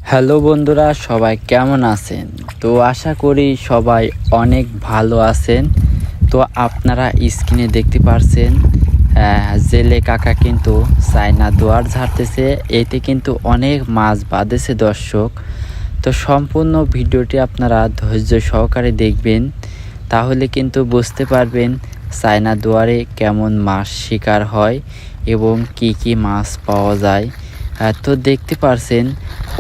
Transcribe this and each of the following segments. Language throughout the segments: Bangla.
হ্যালো বন্ধুরা, সবাই কেমন আছেন? তো আশা করি সবাই অনেক ভালো আছেন। তো আপনারা স্ক্রিনে দেখতে পারছেন জেলে কাকা কিন্তু চায়না দুয়ার ঝাড়তেছে। এতে কিন্তু অনেক মাছ বাঁধেছে দর্শক। তো সম্পূর্ণ ভিডিওটি আপনারা ধৈর্য সহকারে দেখবেন, তাহলে কিন্তু বুঝতে পারবেন চায়না দুয়ারে কেমন মাছ শিকার হয় এবং কি কি মাছ পাওয়া যায়। তো দেখতে পারছেন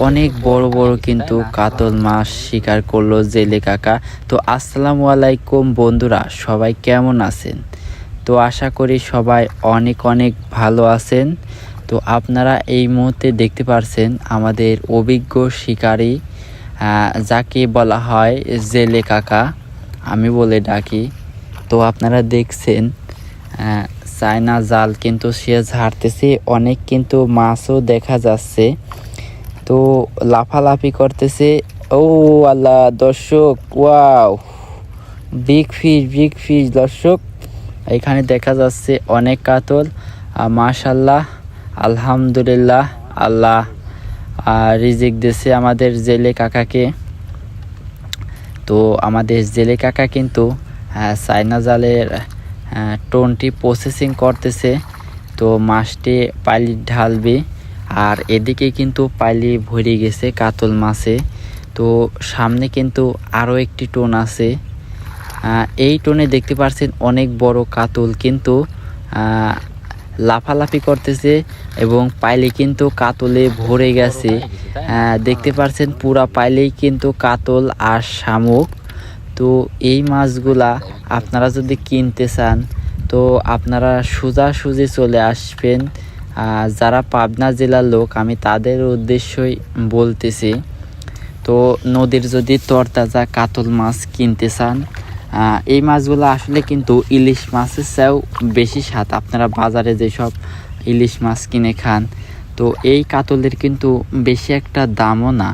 অনেক বড় বড় কিন্তু কাতল মাছ শিকার করলো জেলে কাকা। তো আসসালামু আলাইকুম বন্ধুরা, সবাই কেমন আছেন? তো আশা করি সবাই অনেক অনেক ভালো আছেন। তো আপনারা এই মুহূর্তে দেখতে পারছেন আমাদের অভিজ্ঞ শিকারী, যাকে বলা হয় জেলে কাকা, আমি বলে ডাকি। তো আপনারা দেখছেন চায়না জাল কিন্তু সে ঝাড়তেছে, অনেক কিন্তু মাছও দেখা যাচ্ছে। তো লাফালাফি করতেছে। ও আল্লাহ দর্শক, ওয়াও, বিগ ফিশ দর্শক। এখানে দেখা যাচ্ছে অনেক কাতল। মাশাল্লাহ, আলহামদুলিল্লাহ, আল্লাহ রিজিক দিয়েছে আমাদের জেলে কাকাকে। তো আমাদের জেলে কাকা কিন্তু চায়না জালের টোনটি প্রসেসিং করতেছে। তো মাছটি পাইলি ঢালবে, আর এদিকে কিন্তু পাইলি ভরে গেছে কাতল মাছে। তো সামনে কিন্তু আরও একটি টোন আছে। এই টোনে দেখতে পাচ্ছেন অনেক বড় কাতল কিন্তু লাফালাফি করতেছে এবং পাইলে কিন্তু কাতলে ভরে গেছে। দেখতে পাচ্ছেন পুরা পাইলেই কিন্তু কাতল আর শামুক। তো এই মাছগুলা আপনারা যদি কিনতে চান তো আপনারা সোজাসুজি চলে আসবেন। যারা পাবনা জেলার লোক, আমি তাদের উদ্দেশ্যই বলতেছি। তো নদীর যদি তরতাজা কাতল মাছ কিনতে চান, এই মাছগুলো আসলে কিন্তু ইলিশ মাছের চেয়েও বেশি স্বাদ। আপনারা বাজারে যেসব ইলিশ মাছ কিনে খান, তো এই কাতলের কিন্তু বেশি একটা দামও না।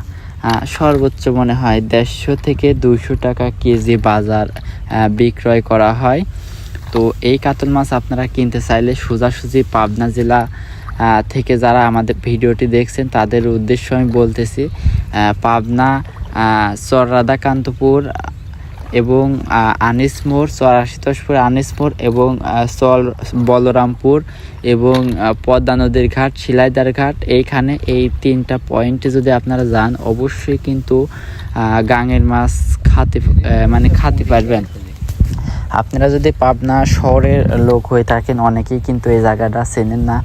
সর্বোচ্চ মনে হয় 150 থেকে 200 টাকা কেজি বাজার বিক্রয় করা হয়। তো এই কাতল মাছ আপনারা কিনতে চাইলে সোজাসুজি পাবনা জেলা থেকে যারা আমাদের ভিডিওটি দেখছেন তাদের উদ্দেশ্য আমি বলতেছি। পাবনা চর রাধাকান্তপুর এবং আনিস মোড়, চর আশুতোষপুর আনিস মোড় এবং চর বলরামপুর এবং পদ্মা নদীর ঘাট, শিলাইদার ঘাট, এইখানে এই 3টা পয়েন্টে যদি আপনারা যান অবশ্যই কিন্তু গাঙের মাছ খাতে পারবেন। আপনারা যদি পাবনা শহরের লোক হয়ে থাকেন, অনেকেই কিন্তু এই জায়গাটা চেনেন না।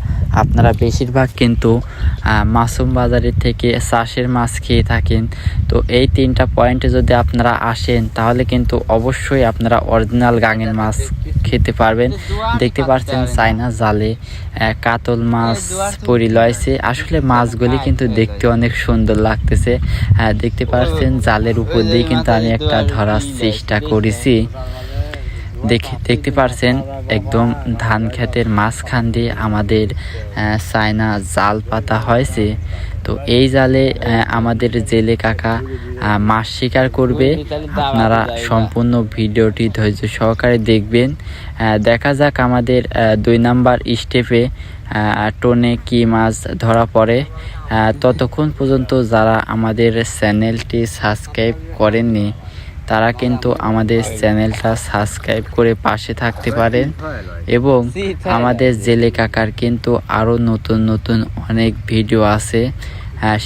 আপনারা বেশিরভাগ কিন্তু মাসুম বাজারের থেকে চাষের মাছ খেয়ে থাকেন। তো এই 3টা পয়েন্টে যদি আপনারা আসেন তাহলে কিন্তু অবশ্যই আপনারা অরিজিনাল গাঙের মাছ খেতে পারবেন। দেখতে পাচ্ছেন চায়না জালে কাতল মাছ পরিলয়েছে। আসলে মাছগুলি কিন্তু দেখতে অনেক সুন্দর লাগতেছে। দেখতে পাচ্ছেন জালের উপর দিয়ে কিন্তু আমি একটা ধরার চেষ্টা করেছি। দেখতে পারছেন একদম ধান ক্ষেতের মাঝখান দিয়ে আমাদের চায়না জাল পাতা হয়েছে। তো এই জালে আমাদের জেলে কাকা মাছ শিকার করবে। আপনারা সম্পূর্ণ ভিডিওটি ধৈর্য সহকারে দেখবেন। দেখা যাক আমাদের 2 নাম্বার স্টেপে টোনে কি মাছ ধরা পড়ে। ততক্ষণ পর্যন্ত যারা আমাদের চ্যানেলটি সাবস্ক্রাইব করেননি তারা কিন্তু আমাদের চ্যানেলটা সাবস্ক্রাইব করে পাশে থাকতে পারেন এবং আমাদের জেলে কাকার কিন্তু আরও নতুন নতুন অনেক ভিডিও আছে,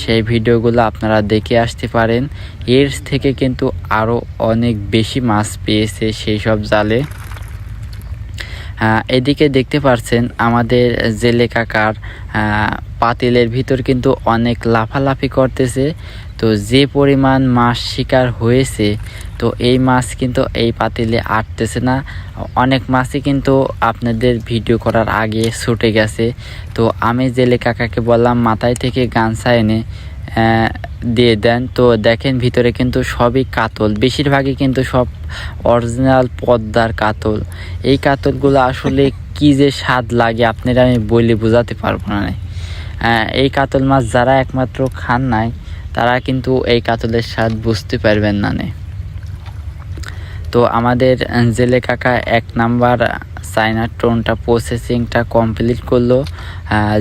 সেই ভিডিওগুলো আপনারা দেখে আসতে পারেন। এর থেকে কিন্তু আরও অনেক বেশি মাছ পেয়েছে সেই সব জালে। এদিকে দেখতে পাচ্ছেন আমাদের জেলে কাকার পাতিলের ভিতর কিন্তু অনেক লাফালাফি করতেছে। তো যে পরিমাণ মাছ শিকার হয়েছে, তো এই মাছ কিন্তু এই পাতিলে আটতেছে না। অনেক মাছই কিন্তু আপনাদের ভিডিও করার আগে ছুটে গেছে। তো আমি জেলে কাকাকে বললাম মাথায় থেকে গামছা এনে দিয়ে দেন। তো দেখেন ভিতরে কিন্তু সবই কাতল, বেশিরভাগই কিন্তু সব অরিজিনাল পদ্মার কাতল। এই কাতলগুলো আসলে কি যে স্বাদ লাগে আপনারা আমি বলে বোঝাতে পারবো না। এই কাতল মাছ যারা একমাত্র খান নাই তারা কিন্তু এই কাতলের স্বাদ বুঝতে পারবেন না। তো আমাদের জেলে কাকা 1 নাম্বার চায়নার টোনটা প্রসেসিংটা কমপ্লিট করলো।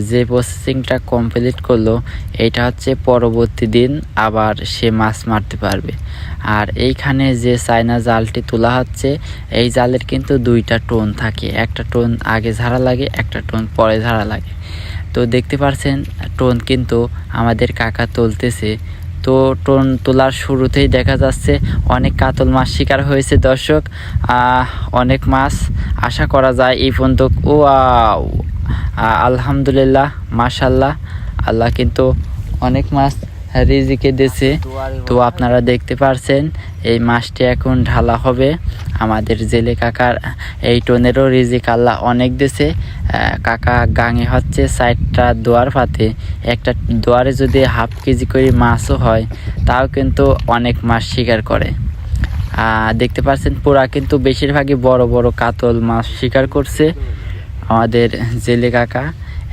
যে প্রসেসিংটা কমপ্লিট করলো এটা হচ্ছে পরবর্তী দিন আবার সে মাছ মারতে পারবে। আর এইখানে যে চায়না জালটি তোলা হচ্ছে এই জালের কিন্তু দুইটা টোন থাকে, একটা টোন আগে ঝাড়া লাগে, একটা টোন পরে ঝাড়া লাগে। তো দেখতে পাচ্ছেন টোন কিন্তু আমাদের কাকা তুলতেছে। তো টোন তোলার শুরুতেই দেখা যাচ্ছে অনেক কাতল মাছ শিকার হয়েছে দর্শক, অনেক মাছ আশা করা যায় এই পর্যন্ত। ও আলহামদুলিল্লাহ মাশাল্লাহ, আল্লাহ কিন্তু অনেক মাছ রিজিকে দিয়েছে। তো আপনারা দেখতে পারছেন এই মাছটি এখন ঢালা হবে। আমাদের জেলে কাকার এই টোনেরও রিজিক আল্লাহ অনেক দিয়েছে। কাকা গাঙে হচ্ছে 4টা দোয়ার পাতে, একটা দোয়ারে যদি হাফ কেজি করে মাছও হয় তাও কিন্তু অনেক মাছ শিকার করে। দেখতে পাচ্ছেন পুরা কিন্তু বেশিরভাগই বড় বড় কাতল মাছ শিকার করছে আমাদের জেলে কাকা।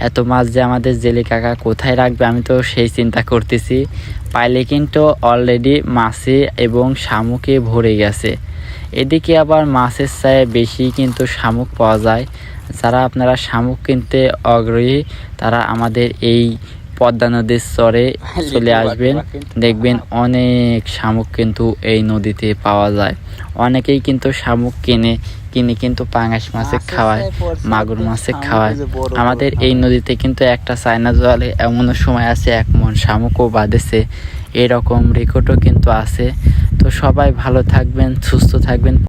এত মাছ যে আমাদের জেলে কাকা কোথায় রাখবে আমি তো সেই চিন্তা করতেছি। পাইলে কিন্তু অলরেডি মাছে এবং শামুকে ভরে গেছে। এদিকে আবার মাছের চেয়ে বেশি কিন্তু শামুক পাওয়া যায়। যারা আপনারা শামুক কিনতে আগ্রহী তারা আমাদের এই পদ্মা নদীর চরে চলে আসবেন, দেখবেন অনেক শামুক কিন্তু এই নদীতে পাওয়া যায়। অনেকেই কিন্তু শামুক কিনে কিন্তু পাঙাশ মাছে খাওয়ায়, মাগুর মাছে খাওয়ায়। আমাদের এই নদীতে কিন্তু একটা চায়না জলে এমনও সময় আছে 1 মণ শামুকও বাঁধেছে, এরকম রেকর্ডও কিন্তু আছে। তো সবাই ভালো থাকবেন, সুস্থ থাকবেন।